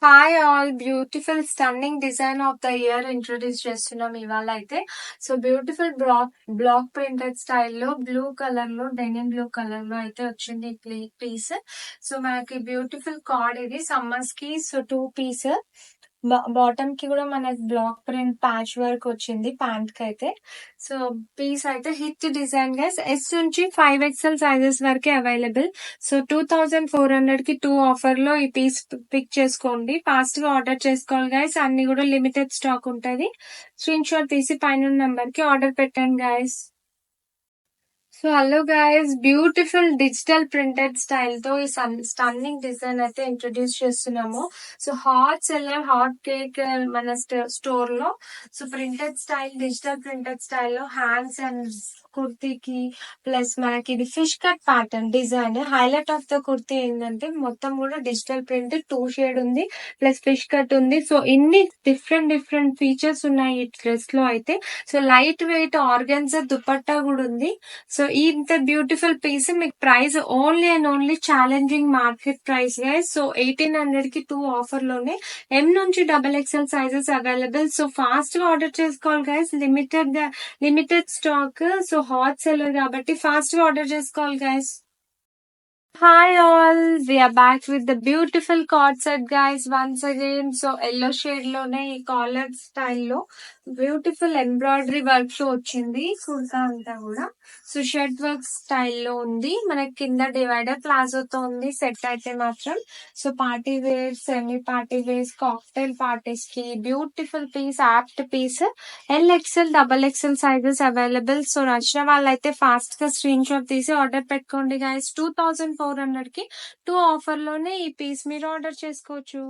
Hi all beautiful stunning design of the year introduce చేస్తున్నాం ఇవాళ అయితే. సో బ్యూటిఫుల్ బ్లాక్ ప్రింటెడ్ స్టైల్లో blue colour లో డెనిమ్ బ్లూ కలర్ లో అయితే వచ్చింది పీస్. సో మనకి బ్యూటిఫుల్ కార్డ్ ఇది సమ్మర్స్ కి. సో 2 పీస్ బాటమ్ కి కూడా మనకి బ్లాక్ ప్రింట్ ప్యాచ్ వర్క్ వచ్చింది ప్యాంట్ కి అయితే. సో పీస్ అయితే హిట్ డిజైన్ గైస్. ఎస్ నుంచి 5XL సైజెస్ వరకు అవైలబుల్. సో 2400 కి 2 ఆఫర్ లో ఈ పీస్ పిక్ చేసుకోండి. ఫాస్ట్ గా ఆర్డర్ చేసుకోవాలి గైస్. అన్ని కూడా లిమిటెడ్ స్టాక్ ఉంటది. స్క్రీన్ షాట్ తీసి పైన నంబర్ కి ఆర్డర్ పెట్టండి guys. So hello guys, beautiful digital printed style తో ఈ స్టన్నింగ్ డిజైన్ అయితే ఇంట్రొడ్యూస్ చేస్తున్నాము. So hot seller hot cake మన స్టోర్ లో. So printed style digital printed style లో హ్యాండ్స్ అండ్ కుర్తీకి ప్లస్ మనకి ఇది fish cut pattern design. Highlight of the kurti ఏంటంటే మొత్తం కూడా డిజిటల్ ప్రింట్ 2 షేడ్ ఉంది ప్లస్ ఫిష్ కట్ ఉంది. సో ఇన్ని డిఫరెంట్ ఫీచర్స్ ఉన్నాయి ఈ డ్రెస్ లో అయితే. So light weight organza dupatta కూడా ఉంది. సో ఇంత బ్యూటిఫుల్ పీస్ మీకు price only and only challenging market price guys. So 1800 కి 2 ఆఫర్ లోనే M నుంచి XXL sizes available. So fast గా ఆర్డర్ చేసుకోవాలి guys. Limited stock. So hot seller కాబట్టి ఫాస్ట్ గా ఆర్డర్ చేసుకోవాలి guys. Hi all, we are back with the beautiful coord set guys once again. So yellow shade లోనే ఈ caller స్టైల్లో beautiful embroidery work లో వచ్చింది కుర్తా అంతా కూడా. సో షర్ట్ వర్క్ స్టైల్లో ఉంది. మనకి కింద డివైడర్ ప్లాజోతో ఉంది సెట్ అయితే మాత్రం. So party wear, semi party wears, cocktail parties కి beautiful piece, apt piece. XL XXL sizes available. So నచ్చిన వాళ్ళైతే ఫాస్ట్ గా స్క్రీన్ షాట్ తీసి ఆర్డర్ పెట్టుకోండి గైస్. 2400 కి 2 ఆఫర్ లోనే ఈ పీస్ మీరు ఆర్డర్ చేసుకోవచ్చు.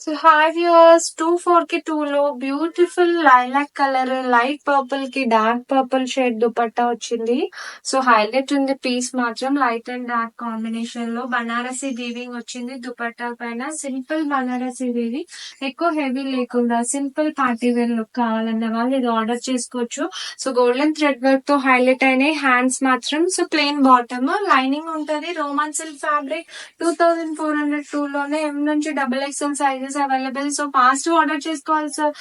సో హాయ్ వ్యూయర్స్, 24 కి 2 లో beautiful lilac colour, light purple కి డార్క్ పర్పుల్ షేడ్ దుపట్టా వచ్చింది. సో హైలైట్ ఉంది పీస్ మాత్రం. లైట్ అండ్ డార్క్ కాంబినేషన్ లో బనారసి వీవింగ్ వచ్చింది దుపట్టా పైన. సింపుల్ బనారసి వీవింగ్, ఎక్కువ హెవీ లేకుండా సింపుల్ పార్టీ వేర్ లుక్ కావాలన్న వాళ్ళు ఇది ఆర్డర్ చేసుకోవచ్చు. సో గోల్డెన్ థ్రెడ్ వర్క్ తో హైలైట్ అయినాయి హ్యాండ్స్ మాత్రం. సో ప్లెయిన్ బాటమ్, లైనింగ్ ఉంటది. Roman silk fabric. 2402 లోనే M నుంచి XXL sizes available. So fast order చేసుకోవాలి సార్.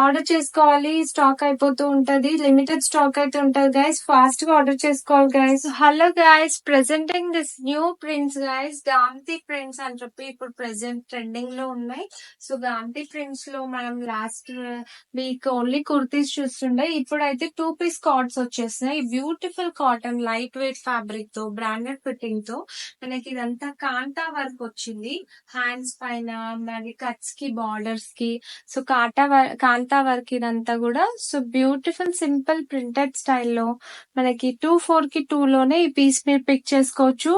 ఆర్డర్ చేసుకోవాలి, స్టాక్ అయిపోతూ ఉంటది. లిమిటెడ్ స్టాక్ అయితే ఉంటది గైస్. ఫాస్ట్ గా ఆర్డర్ చేసుకోవాలి guys. Hello guys, presenting this new prints guys. Gandhi prints అని చెప్పి ఇప్పుడు ప్రెసెంట్ ట్రెండింగ్ లో ఉన్నాయి. సో గాంధీ ప్రింట్స్ లో మనం లాస్ట్ వీక్ ఓన్లీ కుర్తీస్ చూస్తుండే. ఇప్పుడైతే 2 పీస్ కార్డ్స్ వచ్చేస్తున్నాయి. Beautiful cotton light weight fabric తో బ్రాండెడ్ ఫిట్టింగ్ తో మనకి ఇదంతా కాంటా వర్క్ వచ్చింది హ్యాండ్స్ పైన, మరి కట్స్ కి, బార్డర్స్ కి. సో కాంతా వర్క్ ఇదంతా కూడా. సో బ్యూటిఫుల్ సింపుల్ ప్రింటెడ్ స్టైల్లో మనకి 24 కి 2 లోనే ఈ పీస్ మీరు పిక్ చేసుకోవచ్చు.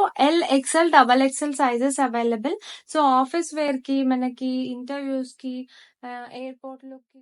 XL XXL sizes available. So office wear కి, మనకి ఇంటర్వ్యూస్ కి, ఎయిర్పోర్ట్ లో కి